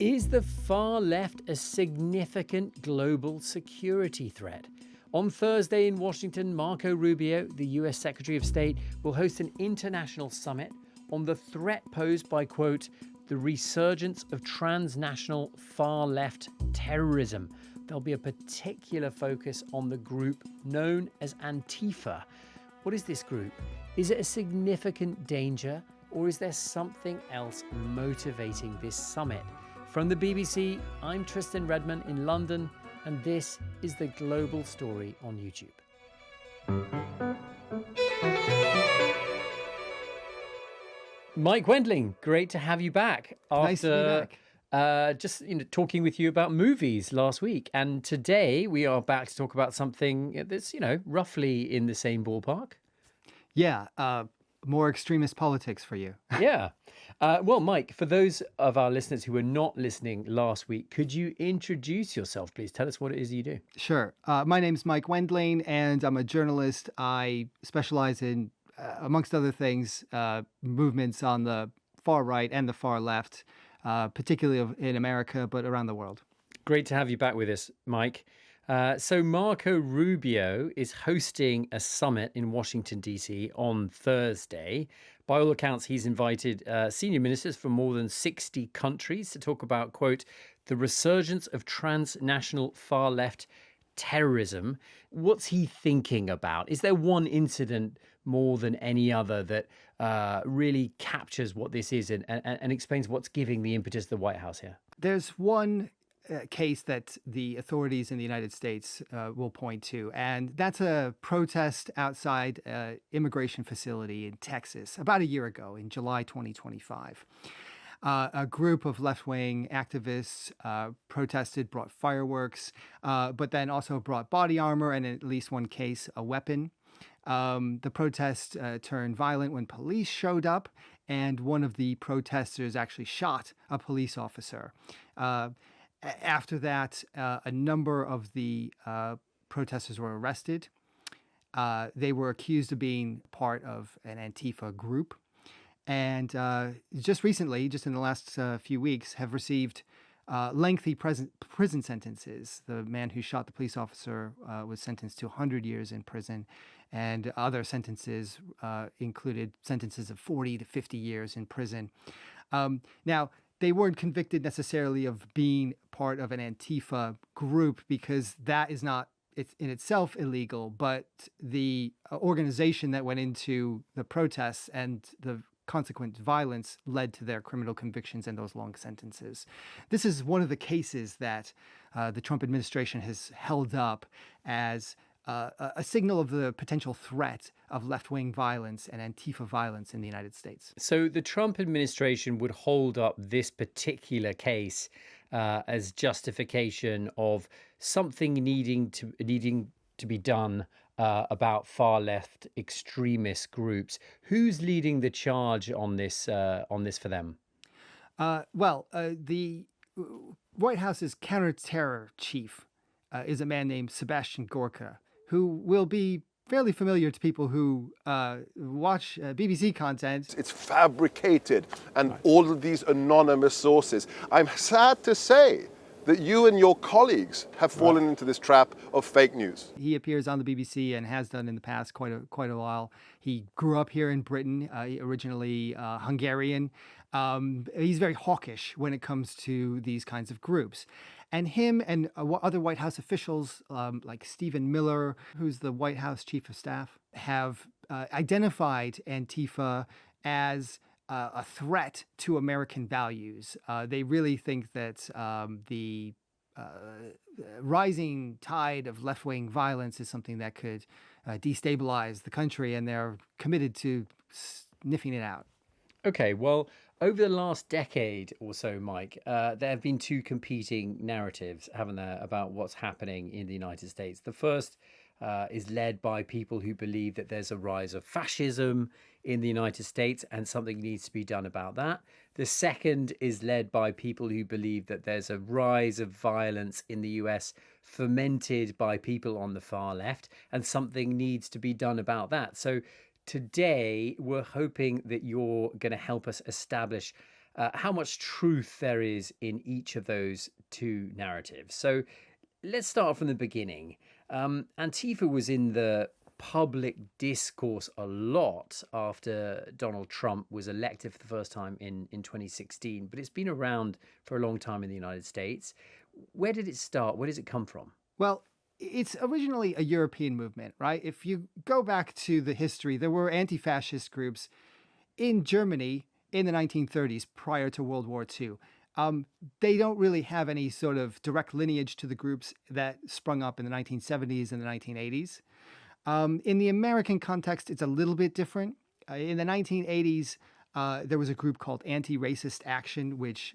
Is the far left a significant global security threat? On Thursday in Washington, Marco Rubio, the US Secretary of State, will host an international summit on the threat posed by, quote, the resurgence of transnational far left terrorism. There'll be a particular focus on the group known as Antifa. What is this group? Is it a significant danger, or is there something else motivating this summit? From the BBC, I'm Tristan Redman in London, and this is The Global Story on YouTube. Mike Wendling, great to have you back. Nice to be back. Just talking with you about movies last week. And today we are back to talk about something that's, roughly in the same ballpark. Yeah, more extremist politics for you. Yeah. Well, Mike, for those of our listeners who were not listening last week, could you introduce yourself, please? Tell us what it is you do. Sure. My name's Mike Wendling, and I'm a journalist. I specialize in, amongst other things, movements on the far right and the far left, particularly in America, but around the world. Great to have you back with us, Mike. So Marco Rubio is hosting a summit in Washington, D.C. on Thursday. By all accounts, he's invited senior ministers from more than 60 countries to talk about, quote, the resurgence of transnational far-left terrorism. What's he thinking about? Is there one incident more than any other that really captures what this is and explains what's giving the impetus to the White House here? There's one case that the authorities in the United States will point to, and that's a protest outside an immigration facility in Texas about a year ago in July 2025. A group of left-wing activists protested, brought fireworks, but then also brought body armor and, in at least one case, a weapon. The protest turned violent when police showed up, and one of the protesters actually shot a police officer. After that, a number of the protesters were arrested. They were accused of being part of an Antifa group. And just recently, just in the last few weeks, have received lengthy prison sentences. The man who shot the police officer was sentenced to 100 years in prison, and other sentences included sentences of 40 to 50 years in prison. Now, they weren't convicted necessarily of being part of an Antifa group, because that is not in itself illegal, but the organization that went into the protests and the consequent violence led to their criminal convictions and those long sentences. This is one of the cases that the Trump administration has held up as a signal of the potential threat of left-wing violence and Antifa violence in the United States. So the Trump administration would hold up this particular case as justification of something needing to be done about far-left extremist groups. Who's leading the charge on this for them? The White House's counterterror chief is a man named Sebastian Gorka, who will be fairly familiar to people who watch BBC content. It's fabricated, and all of these anonymous sources. I'm sad to say that you and your colleagues have fallen into this trap of fake news. He appears on the BBC and has done in the past quite a while. He grew up here in Britain, originally Hungarian. He's very hawkish when it comes to these kinds of groups. And him and other White House officials, like Stephen Miller, who's the White House chief of staff, have identified Antifa as a threat to American values. They really think that the rising tide of left-wing violence is something that could destabilize the country, and they're committed to sniffing it out. Okay, well, over the last decade or so, Mike, there have been two competing narratives, haven't there, about what's happening in the United States. The first is led by people who believe that there's a rise of fascism in the United States and something needs to be done about that. The second is led by people who believe that there's a rise of violence in the US fomented by people on the far left and something needs to be done about that. So today, we're hoping that you're going to help us establish how much truth there is in each of those two narratives. So let's start from the beginning. Antifa was in the public discourse a lot after Donald Trump was elected for the first time in 2016, but it's been around for a long time in the United States. Where did it start? Where does it come from? Well, it's originally a European movement, right? If you go back to the history, there were anti-fascist groups in Germany in the 1930s prior to World War II. They don't really have any sort of direct lineage to the groups that sprung up in the 1970s and the 1980s. In the American context, it's a little bit different. In the 1980s, there was a group called Anti-Racist Action, which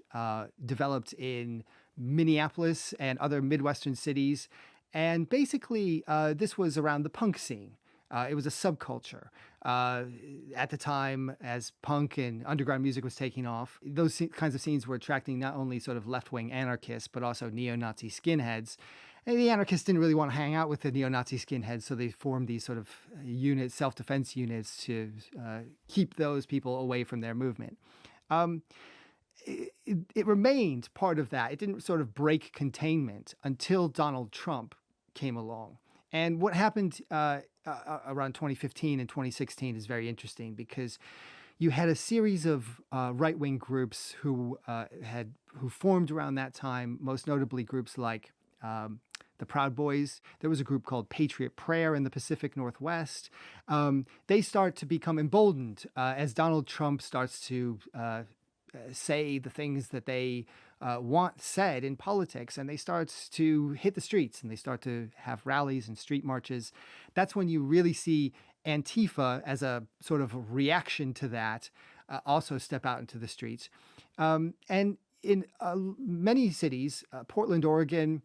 developed in Minneapolis and other Midwestern cities. And basically, this was around the punk scene. It was a subculture. At the time, as punk and underground music was taking off, those kinds of scenes were attracting not only sort of left-wing anarchists, but also neo-Nazi skinheads. And the anarchists didn't really want to hang out with the neo-Nazi skinheads, so they formed these sort of units, self-defense units, to keep those people away from their movement. It remained part of that. It didn't sort of break containment until Donald Trump came along. And what happened around 2015 and 2016 is very interesting, because you had a series of right-wing groups who formed around that time, most notably groups like the Proud Boys. There was a group called Patriot Prayer in the Pacific Northwest. They start to become emboldened as Donald Trump starts to say the things that they want said in politics, and they start to hit the streets, and they start to have rallies and street marches. That's when you really see Antifa, as a sort of reaction to that, also step out into the streets. And in many cities, Portland, Oregon,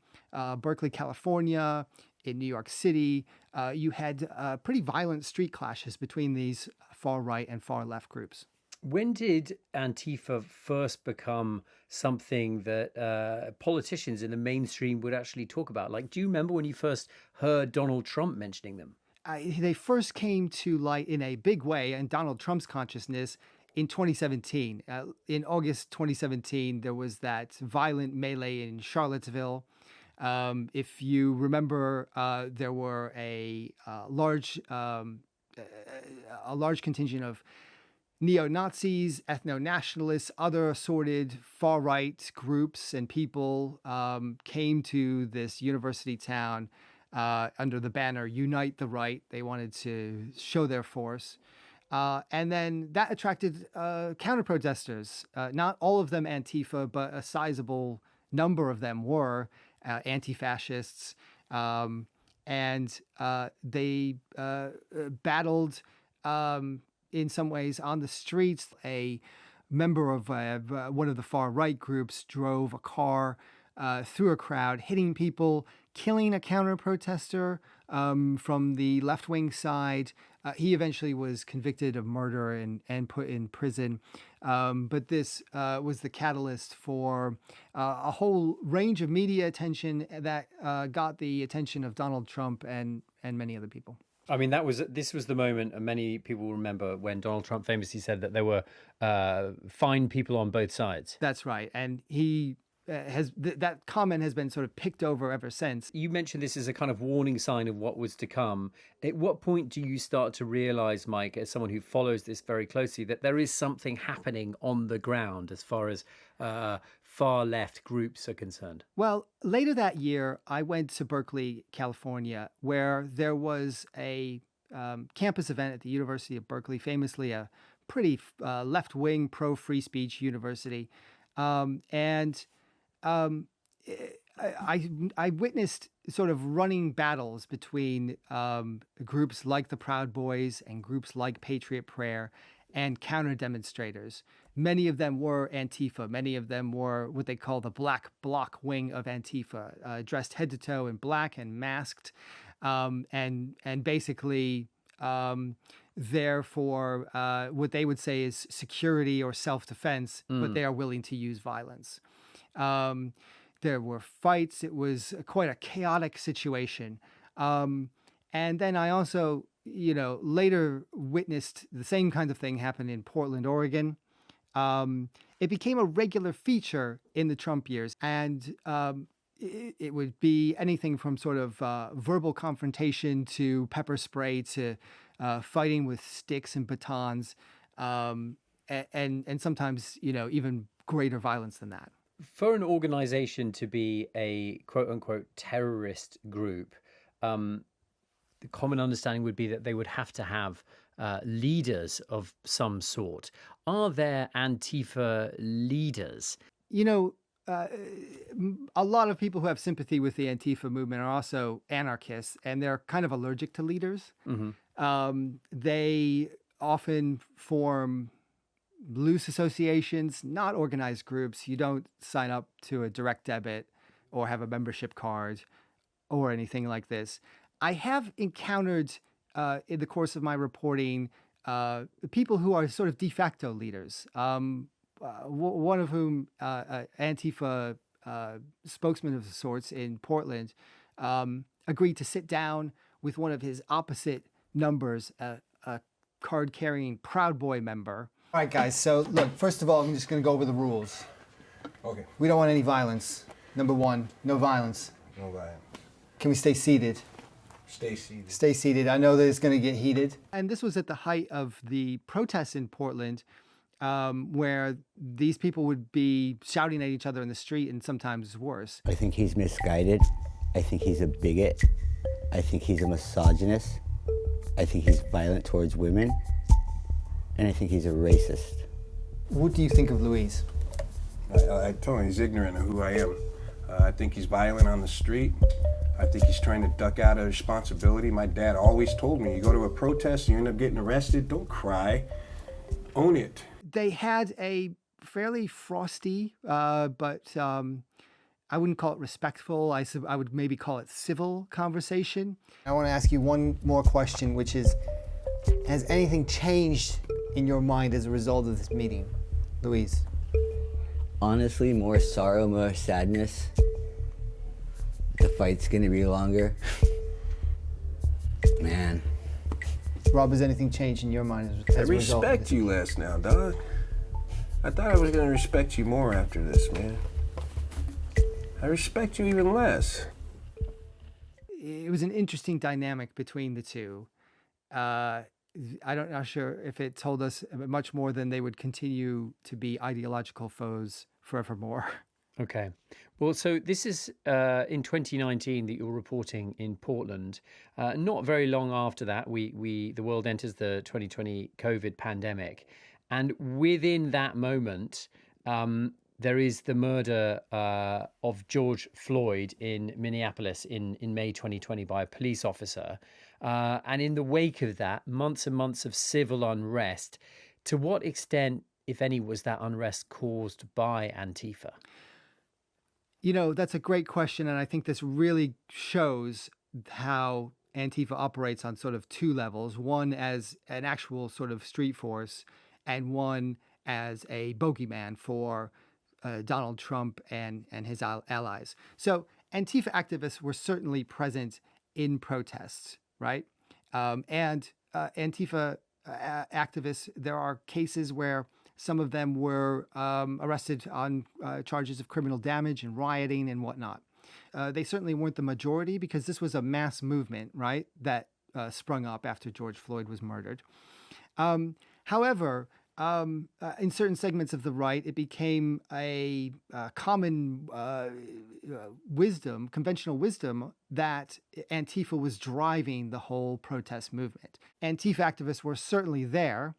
Berkeley, California, in New York City, you had pretty violent street clashes between these far right and far left groups. When did Antifa first become something that politicians in the mainstream would actually talk about? Like, do you remember when you first heard Donald Trump mentioning them? They first came to light in a big way in Donald Trump's consciousness in 2017. In August 2017, there was that violent melee in Charlottesville. If you remember, there were a large contingent of neo-Nazis, ethno-nationalists, other assorted far-right groups and people came to this university town under the banner Unite the Right. They wanted to show their force. And then that attracted counter-protesters. Not all of them Antifa, but a sizable number of them were anti-fascists. And they battled in some ways on the streets. A member of one of the far-right groups drove a car through a crowd, hitting people, killing a counter-protester from the left-wing side. He eventually was convicted of murder and put in prison. But this was the catalyst for a whole range of media attention that got the attention of Donald Trump and many other people. I mean, this was the moment, and many people will remember, when Donald Trump famously said that there were fine people on both sides. That's right. And he that comment has been sort of picked over ever since. You mentioned this as a kind of warning sign of what was to come. At what point do you start to realize, Mike, as someone who follows this very closely, that there is something happening on the ground as far as far left groups are concerned? Well, later that year, I went to Berkeley, California, where there was a campus event at the University of Berkeley, famously a pretty left-wing, pro-free speech university. I witnessed sort of running battles between groups like the Proud Boys and groups like Patriot Prayer and counter demonstrators. Many of them were Antifa. Many of them were what they call the black bloc wing of Antifa, dressed head to toe in black and masked, and basically there for what they would say is security or self-defense, but they are willing to use violence. There were fights. It was quite a chaotic situation. And then I also, later witnessed the same kind of thing happen in Portland, Oregon. it became a regular feature in the Trump years. And it would be anything from sort of verbal confrontation to pepper spray to fighting with sticks and batons, and sometimes, even greater violence than that. For an organization to be a quote unquote terrorist group, the common understanding would be that they would have to have leaders of some sort. Are there Antifa leaders? A lot of people who have sympathy with the Antifa movement are also anarchists, and they're kind of allergic to leaders. They often form loose associations, not organized groups. You don't sign up to a direct debit or have a membership card or anything like this. I have encountered in the course of my reporting people who are sort of de facto leaders. One of whom, Antifa spokesman of sorts in Portland, agreed to sit down with one of his opposite numbers, a card-carrying Proud Boy member. All right, guys. So, look, first of all, I'm just going to go over the rules. Okay. We don't want any violence. Number one, no violence. No violence. Can we stay seated? Stay seated. Stay seated. I know that it's going to get heated. And this was at the height of the protests in Portland, where these people would be shouting at each other in the street and sometimes worse. I think he's misguided. I think he's a bigot. I think he's a misogynist. I think he's violent towards women. And I think he's a racist. What do you think of Louise? I told him he's ignorant of who I am. I think he's violent on the street. I think he's trying to duck out of responsibility. My dad always told me, you go to a protest, you end up getting arrested, don't cry, own it. They had a fairly frosty, but I wouldn't call it respectful. I would maybe call it civil conversation. I want to ask you one more question, which is, has anything changed in your mind as a result of this meeting, Louise? Honestly, more sorrow, more sadness. The fight's gonna be longer. Man. Rob, has anything changed in your mind as a result? I respect you less now, dog. I thought I was gonna respect you more after this, man. I respect you even less. It was an interesting dynamic between the two. I'm not sure if it told us much more than they would continue to be ideological foes forevermore. Okay. Well, so this is in 2019 that you're reporting in Portland. Not very long after that, the world enters the 2020 COVID pandemic. And within that moment, there is the murder of George Floyd in Minneapolis in May 2020 by a police officer. And in the wake of that, months and months of civil unrest. To what extent, if any, was that unrest caused by Antifa? That's a great question. And I think this really shows how Antifa operates on sort of two levels, one as an actual sort of street force and one as a bogeyman for Donald Trump and his allies. So Antifa activists were certainly present in protests, right? And Antifa activists, there are cases where some of them were arrested on charges of criminal damage and rioting and whatnot. They certainly weren't the majority because this was a mass movement, right, that sprung up after George Floyd was murdered. However, in certain segments of the right, it became a common wisdom, conventional wisdom, that Antifa was driving the whole protest movement. Antifa activists were certainly there.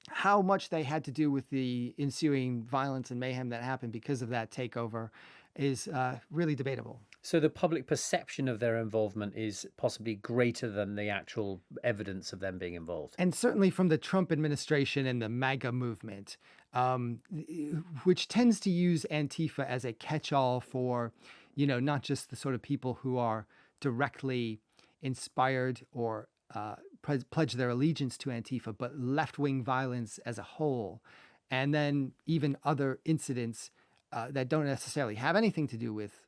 How much they had to do with the ensuing violence and mayhem that happened because of that takeover is really debatable. So the public perception of their involvement is possibly greater than the actual evidence of them being involved. And certainly from the Trump administration and the MAGA movement, which tends to use Antifa as a catch-all for, not just the sort of people who are directly inspired or pledge their allegiance to Antifa, but left-wing violence as a whole, and then even other incidents that don't necessarily have anything to do with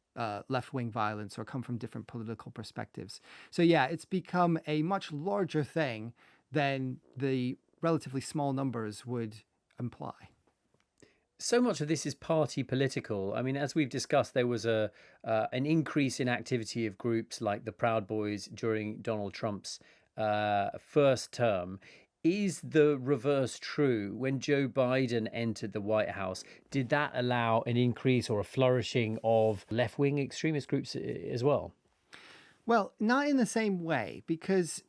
left-wing violence or come from different political perspectives. So yeah, it's become a much larger thing than the relatively small numbers would imply. So much of this is party political. I mean, as we've discussed, there was an increase in activity of groups like the Proud Boys during Donald Trump's first term. Is the reverse true? When Joe Biden entered the White House, did that allow an increase or a flourishing of left-wing extremist groups as well? Well, not in the same way, because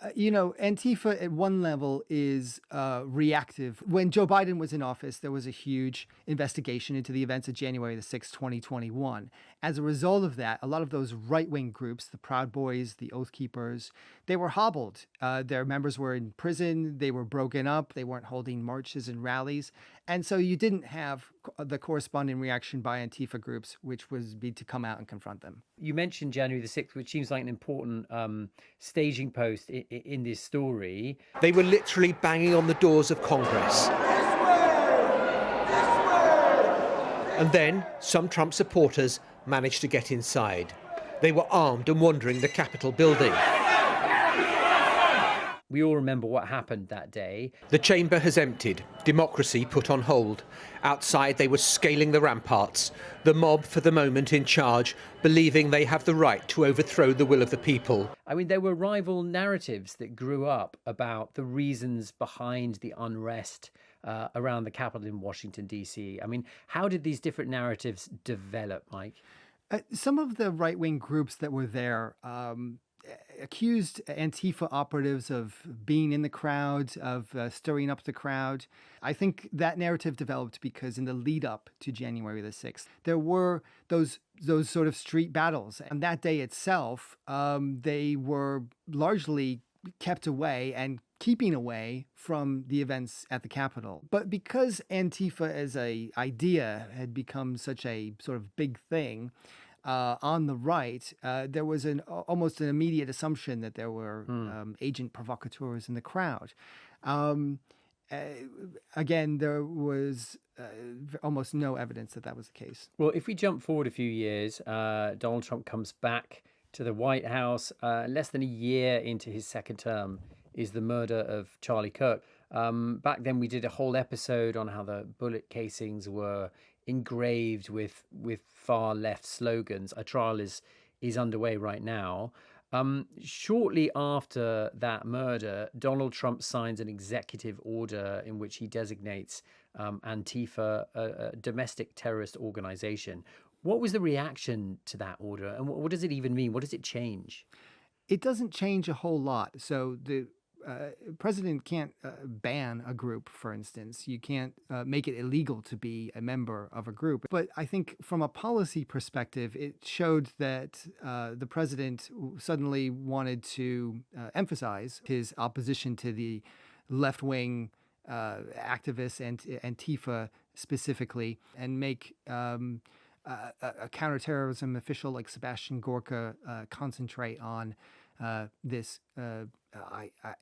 Antifa at one level is reactive. When Joe Biden was in office, there was a huge investigation into the events of January the 6th, 2021. As a result of that, a lot of those right-wing groups, the Proud Boys, the Oath Keepers, they were hobbled. Their members were in prison. They were broken up. They weren't holding marches and rallies. And so you didn't have the corresponding reaction by Antifa groups, which was be to come out and confront them. You mentioned January the 6th, which seems like an important staging post in this story. They were literally banging on the doors of Congress. And then some Trump supporters managed to get inside. They were armed and wandering the Capitol building. We all remember what happened that day. The chamber has emptied, democracy put on hold. Outside they were scaling the ramparts, the mob for the moment in charge, believing they have the right to overthrow the will of the people. I mean, there were rival narratives that grew up about the reasons behind the unrest around the Capitol in Washington, D.C. I mean, how did these different narratives develop, Mike? Some of the right-wing groups that were there accused Antifa operatives of being in the crowd, of stirring up the crowd. I think that narrative developed because in the lead up to January the 6th, there were those sort of street battles. And that day itself, they were largely kept away and keeping away from the events at the Capitol. But because Antifa as a idea had become such a sort of big thing, on the right, there was almost an immediate assumption that there were agent provocateurs in the crowd. Again, there was almost no evidence that that was the case. Well, if we jump forward a few years, Donald Trump comes back to the White House. Less than a year into his second term is the murder of Charlie Kirk. Back then, we did a whole episode on how the bullet casings were engraved with far left slogans. A trial is underway right now. Shortly after that murder, Donald Trump signs an executive order in which he designates Antifa a domestic terrorist organization. What was the reaction to that order, and what does it even mean? What does it change? It doesn't change a whole lot. So the president can't ban a group, for instance. You can't make it illegal to be a member of a group. But I think from a policy perspective, it showed that the president suddenly wanted to emphasize his opposition to the left-wing activists and Antifa specifically, and make a counterterrorism official like Sebastian Gorka concentrate on this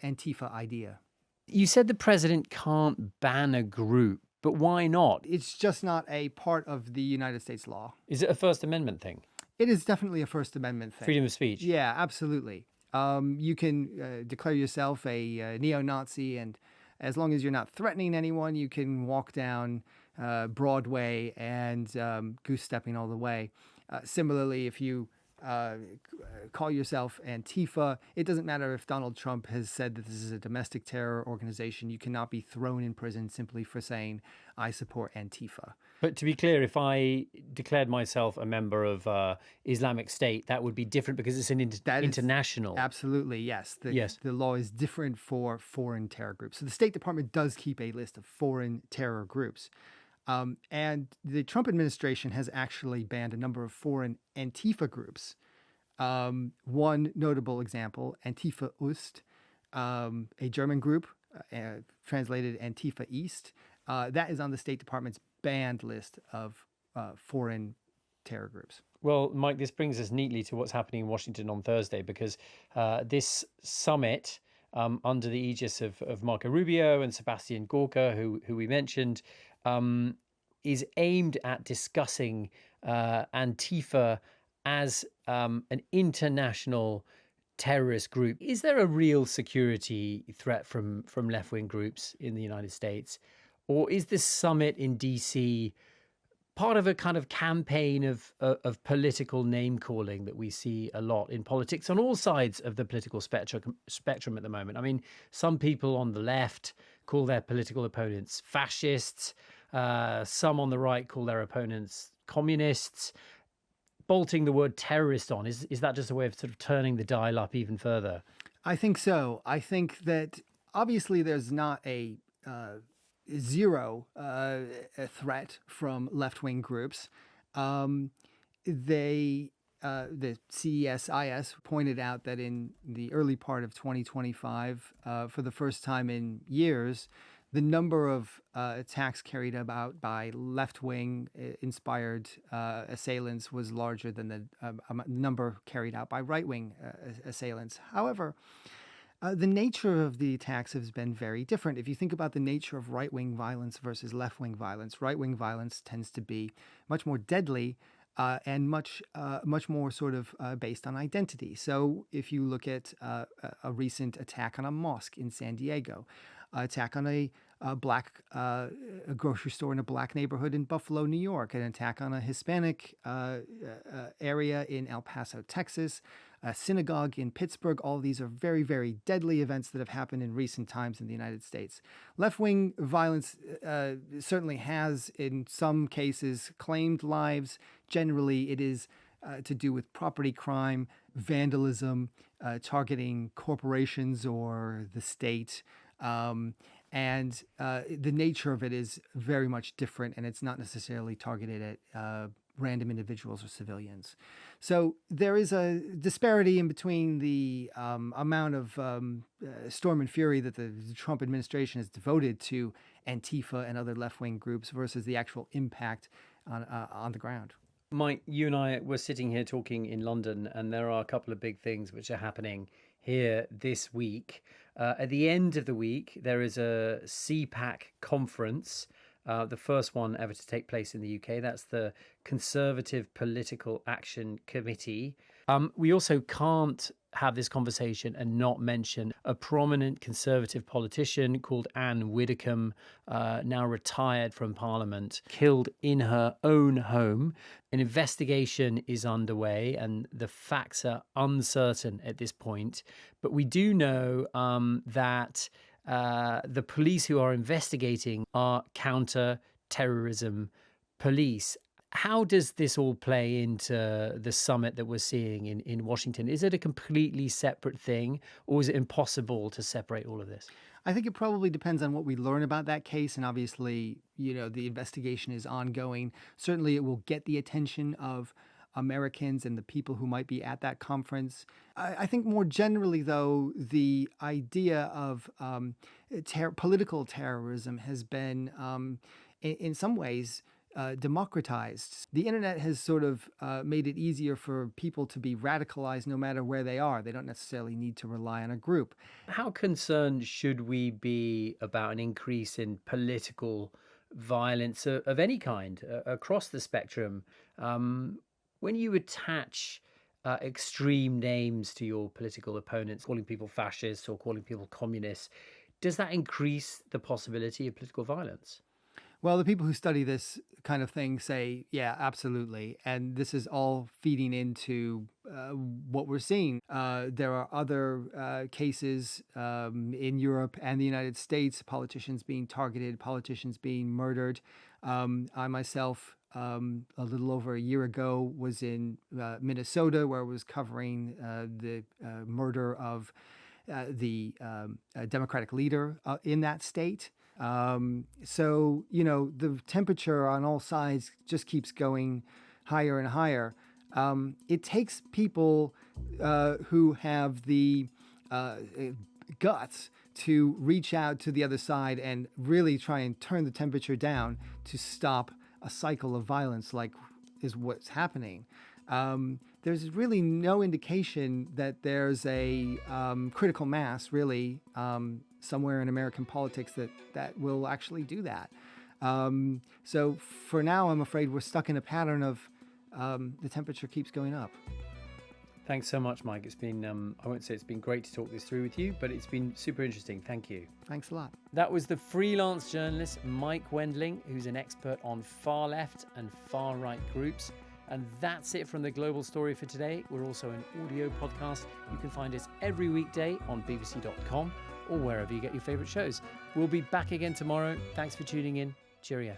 Antifa idea. You said the president can't ban a group, but why not? It's just not a part of the United States law. Is it a First Amendment thing? It is definitely a First Amendment thing. Freedom of speech? Yeah, absolutely. You can declare yourself a neo-Nazi, and as long as you're not threatening anyone, you can walk down Broadway and goose-stepping all the way. Similarly, if you call yourself Antifa, it doesn't matter if Donald Trump has said that this is a domestic terror organization. You cannot be thrown in prison simply for saying, I support Antifa. But to be clear, if I declared myself a member of Islamic State, that would be different because it's an international. Absolutely, yes. Yes. The law is different for foreign terror groups. So the State Department does keep a list of foreign terror groups. And the Trump administration has actually banned a number of foreign Antifa groups. One notable example, Antifa Ost, a German group, translated Antifa East, that is on the State Department's banned list of foreign terror groups. Well, Mike, this brings us neatly to what's happening in Washington on Thursday, because this summit under the aegis of Marco Rubio and Sebastian Gorka, who we mentioned, is aimed at discussing Antifa as an international terrorist group. Is there a real security threat from left-wing groups in the United States, Or is this summit in DC part of a kind of campaign of political name calling that we see a lot in politics on all sides of the political spectrum at the moment? I mean, some people on the left call their political opponents fascists. Some on the right call their opponents communists. Bolting the word terrorist on, is that just a way of sort of turning the dial up even further? I think so. I think that obviously there's not a zero a threat from left-wing groups. The CESIS pointed out that in the early part of 2025, for the first time in years, the number of attacks carried out by left-wing inspired assailants was larger than the number carried out by right-wing assailants. However, the nature of the attacks has been very different. If you think about the nature of right-wing violence versus left-wing violence, right-wing violence tends to be much more deadly and much more sort of based on identity. So if you look at a recent attack on a mosque in San Diego, attack on a black grocery store in a black neighborhood in Buffalo, New York, an attack on a Hispanic area in El Paso, Texas, a synagogue in Pittsburgh. All of these are very, very deadly events that have happened in recent times in the United States. Left-wing violence certainly has, in some cases, claimed lives. Generally, it is to do with property crime, vandalism, targeting corporations or the state. And the nature of it is very much different, and it's not necessarily targeted at random individuals or civilians. So there is a disparity in between the amount of storm and fury that the Trump administration has devoted to Antifa and other left-wing groups versus the actual impact on the ground. Mike, you and I were sitting here talking in London, and there are a couple of big things which are happening here this week. At the end of the week, there is a CPAC conference, the first one ever to take place in the UK. That's the Conservative Political Action Committee. We also can't have this conversation and not mention a prominent Conservative politician called Anne Widdecombe, now retired from Parliament, killed in her own home. An investigation is underway and the facts are uncertain at this point. But we do know that the police who are investigating are counter-terrorism police. How does this all play into the summit that we're seeing in Washington? Is it a completely separate thing, or is it impossible to separate all of this? I think it probably depends on what we learn about that case. And obviously, the investigation is ongoing. Certainly, it will get the attention of Americans and the people who might be at that conference. I think more generally, though, the idea of political terrorism has been, in some ways, democratized. The internet has sort of made it easier for people to be radicalized no matter where they are. They don't necessarily need to rely on a group. How concerned should we be about an increase in political violence of any kind across the spectrum? When you attach extreme names to your political opponents, calling people fascists or calling people communists, does that increase the possibility of political violence? Well, the people who study this kind of thing say, yeah, absolutely. And this is all feeding into what we're seeing. There are other cases in Europe and the United States, politicians being targeted, politicians being murdered. I myself, a little over a year ago, was in Minnesota, where I was covering the murder of the Democratic leader in that state. So, the temperature on all sides just keeps going higher and higher. It takes people who have the guts to reach out to the other side and really try and turn the temperature down to stop a cycle of violence like is what's happening. There's really no indication that there's a critical mass, really, somewhere in American politics that will actually do that. So for now, I'm afraid we're stuck in a pattern of the temperature keeps going up. Thanks so much, Mike. It's been, I won't say it's been great to talk this through with you, but it's been super interesting. Thank you. Thanks a lot. That was the freelance journalist Mike Wendling, who's an expert on far left and far right groups. And that's it from The Global Story for today. We're also an audio podcast. You can find us every weekday on bbc.com or wherever you get your favourite shows. We'll be back again tomorrow. Thanks for tuning in. Cheerio.